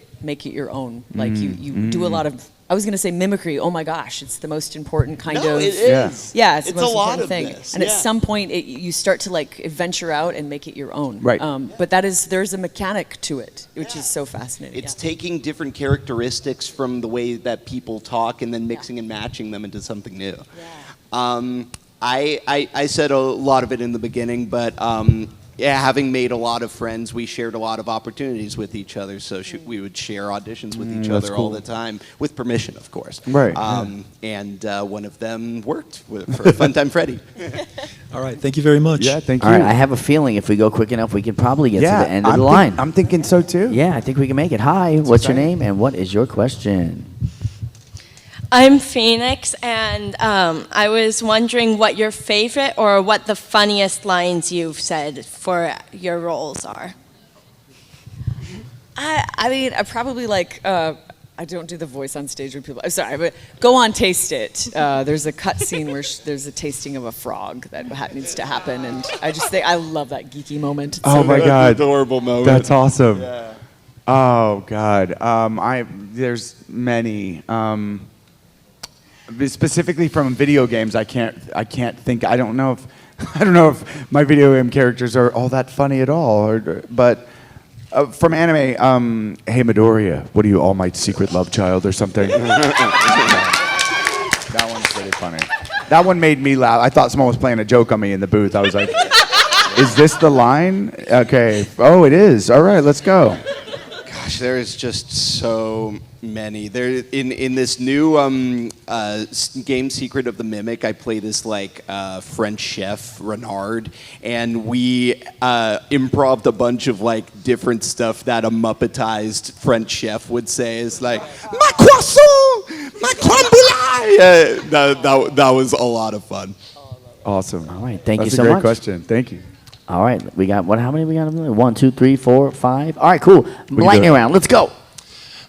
your own. Like you do a lot of I was going to say mimicry. Oh my gosh, it's the most important kind No, of. it is. Yeah, it's the It's most a lot important of thing. this, And at yeah. some point, you start to like venture out and make it your own. Right. But there's a mechanic to it, which is so fascinating. It's taking different characteristics from the way that people talk and then mixing and matching them into something new. I said a lot of it in the beginning, but having made a lot of friends, we shared a lot of opportunities with each other. So we would share auditions with each that's other cool. all the time, with permission, of course. Right, And one of them worked for Funtime Freddy. All right, thank you very much. Yeah, thank you. All right, I have a feeling if we go quick enough, we could probably get to the end of I'm the line. I'm thinking so too. Yeah, I think we can make it. Hi, what's your name and what is your question? I'm Phoenix, and I was wondering what your favorite or what the funniest lines you've said for your roles are. I mean, I probably like. I don't do the voice on stage when people. I'm sorry, but go on, taste it. There's a cut scene where there's a tasting of a frog that needs to happen, and I just think I love that geeky moment. It's Oh so my good. God, adorable moment. That's awesome. Yeah. Oh God, there's many. Specifically from video games, I can't think. I don't know if my video game characters are all that funny at all. But from anime, hey Midoriya, what are you, all my secret love child or something? That one's pretty funny. That one made me laugh. I thought someone was playing a joke on me in the booth. I was like, is this the line? Okay. Oh, it is. All right, let's go. Gosh, there is just so many. There in this new game Secret of the Mimic, I play this like French chef Renard, and we improv'd a bunch of like different stuff that a Muppetized French chef would say. It's like "ma croissant, ma crème brûlée." That was a lot of fun. Awesome. All right, thank That's you so a great much. question. Thank you. All right, we got how many we got? 1, 2, 3, 4, 5. All right, cool. Lightning round. Let's go.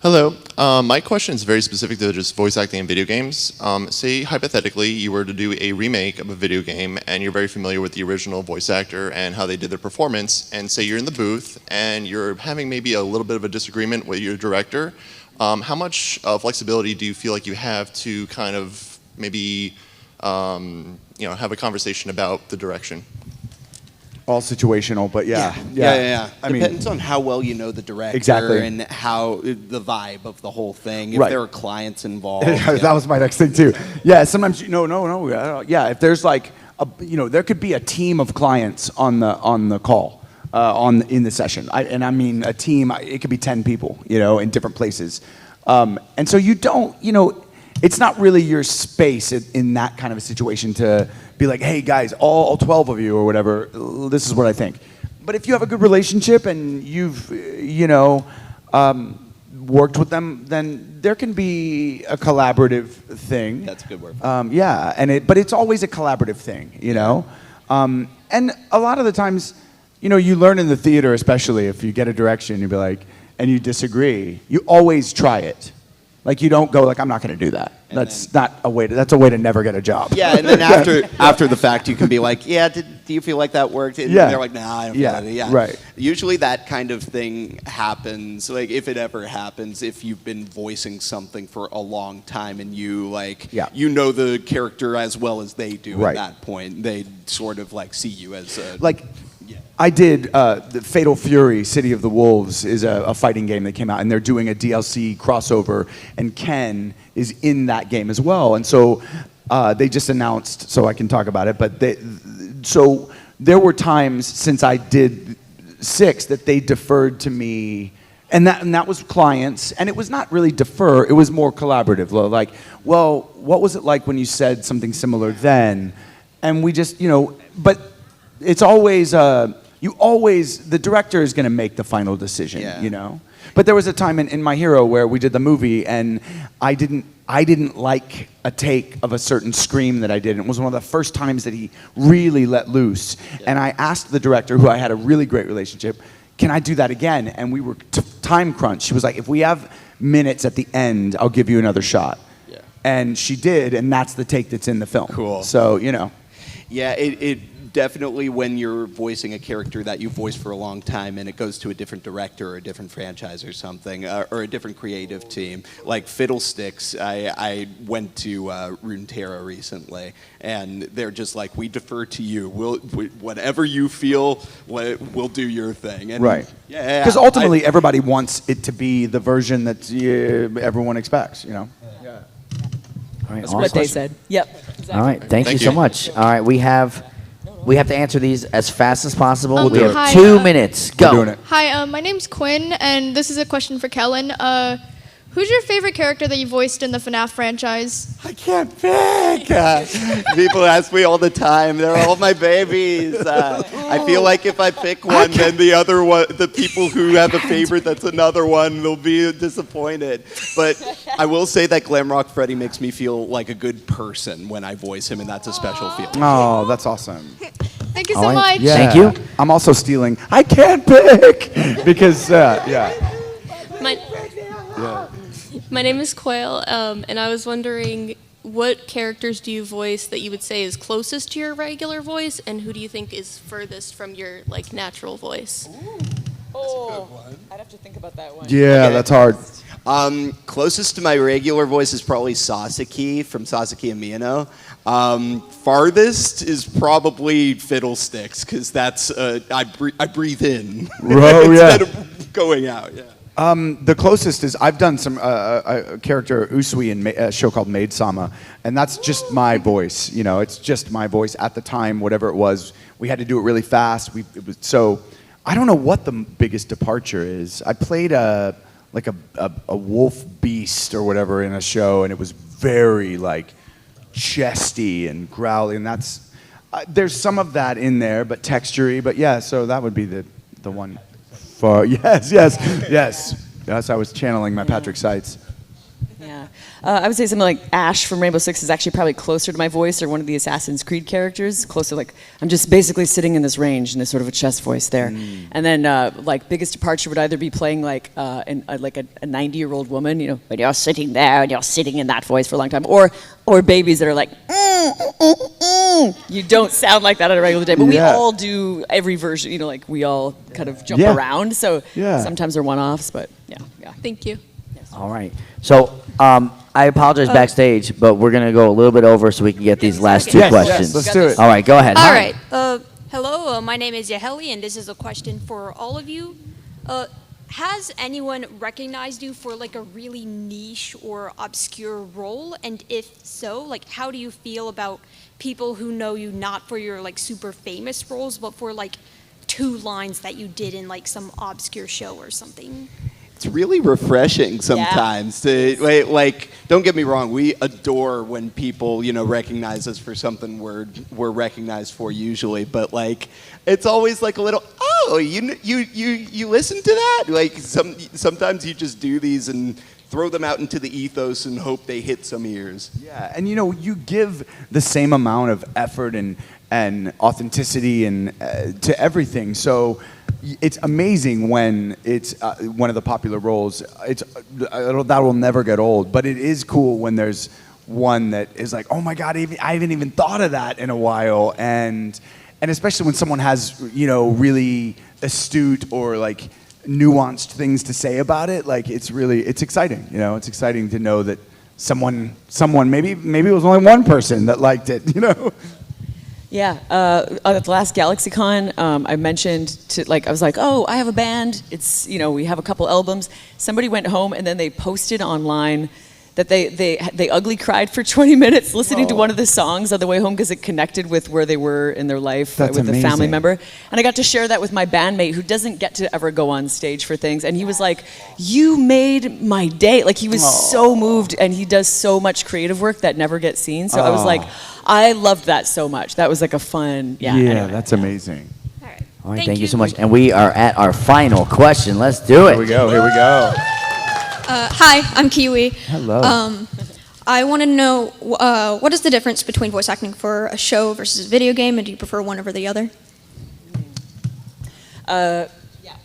Hello. My question is very specific to just voice acting in video games. Say, hypothetically, you were to do a remake of a video game and you're very familiar with the original voice actor and how they did their performance, and say you're in the booth and you're having maybe a little bit of a disagreement with your director. How much flexibility do you feel like you have to kind of maybe have a conversation about the direction? All situational, but yeah. I mean, Depends on how well you know the director Exactly. and how the vibe of the whole thing. If Right. there are clients involved. that was my next thing too. Yeah, sometimes no. Yeah, if there's like there could be a team of clients on the call, in the session. I mean a team. It could be 10 people, in different places, and so you don't, it's not really your space in that kind of a situation to be like, hey guys, all 12 of you or whatever, this is what I think. But if you have a good relationship and you've, worked with them, then there can be a collaborative thing. That's a good word. But it's always a collaborative thing, And a lot of the times, you learn in the theater, especially if you get a direction, you'll be like, and you disagree, you always try it. Like you don't go like, I'm not going to do that. That's a way to never get a job. Yeah, and then after the fact, you can be like, yeah, do you feel like that worked? And they're like, nah, I don't feel like it. Yeah, right. Usually that kind of thing happens, like if it ever happens, if you've been voicing something for a long time and you you know the character as well as they do Right. at that point. They sort of like see you as a... I did the Fatal Fury, City of the Wolves is a fighting game that came out, and they're doing a DLC crossover, and Ken is in that game as well. And so they just announced, so I can talk about it, but so there were times since I did 6 that they deferred to me, and that was clients, and it was not really defer, it was more collaborative. Like, well, what was it like when you said something similar then? And we just, but it's always... the director is going to make the final decision, But there was a time in My Hero where we did the movie, and I didn't like a take of a certain scream that I did. It was one of the first times that he really let loose. And I asked the director, who I had a really great relationship, can I do that again? And we were time crunch. She was like, if we have minutes at the end, I'll give you another shot. And she did, and that's the take that's in the film. Cool. So, Yeah, it definitely when you're voicing a character that you voiced for a long time and it goes to a different director or a different franchise or something, or a different creative team, like Fiddlesticks, I went to Runeterra recently, and they're just like, we defer to you. Whatever you feel, we'll do your thing. And Right. Yeah. Because ultimately, everybody wants it to be the version that everyone expects, you know? All right, That's what they said. Yep. Exactly. All right, thank you so much. All right, we have to answer these as fast as possible. We have hi, 2 minutes. Go. We're doing it. Hi, my name's Quinn, and this is a question for Kellen. Who's your favorite character that you voiced in the FNAF franchise? I can't pick. People ask me all the time. They're all my babies. I feel like if I pick one, then the people who have a favorite that's another one, they'll be disappointed. But I will say that Glamrock Freddy makes me feel like a good person when I voice him, and that's a special feeling. Oh, that's awesome. Thank you so much. Yeah. Thank you. I'm also stealing. I can't pick because My name is Quail, and I was wondering, what characters do you voice that you would say is closest to your regular voice, and who do you think is furthest from your natural voice? I'd have to think about that one. Yeah, that's hard. Closest to my regular voice is probably Sasaki from Sasaki and Miyano. Farthest is probably Fiddlesticks, because that's I breathe in instead of going out. Yeah. The closest is I've done some a character Usui in a show called Maid Sama, and that's just my voice. You know, it's just my voice at the time, whatever it was. We had to do it really fast. So I don't know what the biggest departure is. I played a wolf beast or whatever in a show, and it was very chesty and growly, and that's there's some of that in there, but textury. But yeah, so that would be the one. Yes. I was channeling my Patrick Seitz. Yeah. I would say something like Ash from Rainbow Six is actually probably closer to my voice, or one of the Assassin's Creed characters. Closer, I'm just basically sitting in this range in this sort of a chest voice there. And then biggest departure would either be playing a 90-year-old woman, when you're sitting there and you're sitting in that voice for a long time, or babies that are like, you don't sound like that on a regular day, but we all do every version, we all kind of jump around, so sometimes they're one-offs, but yeah. Thank you. All right. So I apologize backstage, but we're going to go a little bit over so we can get these last two questions. Yes, let's do it. All right, go ahead. All Hi. right. Hello, my name is Yaheli, and this is a question for all of you. Has anyone recognized you for a really niche or obscure role? And if so, how do you feel about people who know you not for your super famous roles, but for 2 lines that you did in some obscure show or something? It's really refreshing sometimes. Don't get me wrong, we adore when people, recognize us for something we're recognized for usually, but it's always a little, oh, you listen to that? Sometimes you just do these and throw them out into the ethos and hope they hit some ears. Yeah, and you give the same amount of effort and authenticity and to everything. So it's amazing when it's one of the popular roles. That will never get old. But it is cool when there's one that is oh my God, I haven't even thought of that in a while. And especially when someone has really astute or nuanced things to say about it. It's exciting. It's exciting to know that someone maybe it was only one person that liked it. Yeah, at the last GalaxyCon, I mentioned I was like, oh, I have a band. It's we have a couple albums. Somebody went home and then they posted online that they ugly cried for 20 minutes listening to one of the songs on the way home because it connected with where they were in their life with a family member. And I got to share that with my bandmate who doesn't get to ever go on stage for things. And he was like, you made my day. He was so moved, and he does so much creative work that never gets seen. So I was like, I loved that so much. That was a fun, anyway. That's amazing. All right, thank you so much. And we are at our final question. Let's do it. Here we go. Hi, I'm Kiwi. Hello. I want to know what is the difference between voice acting for a show versus a video game, and do you prefer one over the other?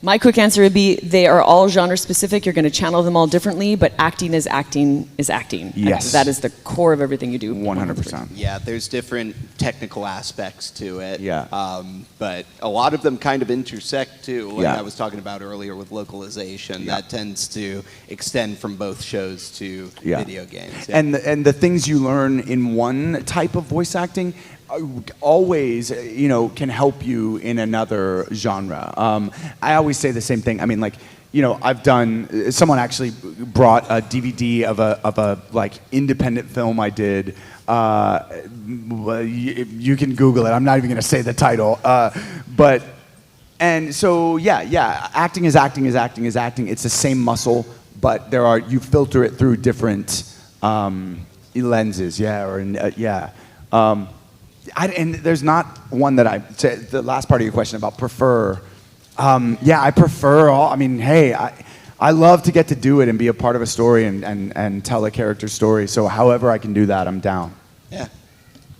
My quick answer would be they are all genre specific. You're going to channel them all differently, but acting is acting is acting. Yes. That is the core of everything you do. 100%. Yeah, there's different technical aspects to it. Yeah. But a lot of them kind of intersect too. Like Yeah. I was talking about earlier with localization, that tends to extend from both shows to video games. Yeah. And the things you learn in one type of voice acting always, can help you in another genre. I always say the same thing. I mean, like, I've done. Someone actually brought a DVD of a like independent film I did. You can Google it. I'm not even going to say the title. And so acting is acting is acting is acting. It's the same muscle, but you filter it through different lenses. And there's not one that the last part of your question about prefer. I prefer all. I mean, hey, I love to get to do it and be a part of a story and tell a character's story. So however I can do that, I'm down. Yeah.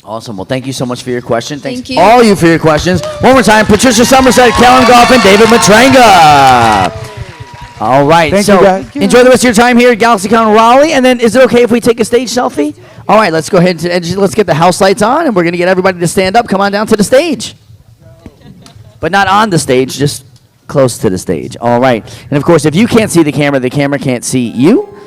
Awesome. Well, thank you so much for your question. Thanks Thank you. all you for your questions. One more time, Patricia Somerset, Kellen Goff, and David Matranga. All right. Thank so you, guys. enjoy the rest of your time here at GalaxyCon Raleigh. And then is it okay if we take a stage selfie? All right, let's go ahead and let's get the house lights on, and we're going to get everybody to stand up. Come on down to the stage. But not on the stage, just close to the stage. All right. And, of course, if you can't see the camera can't see you.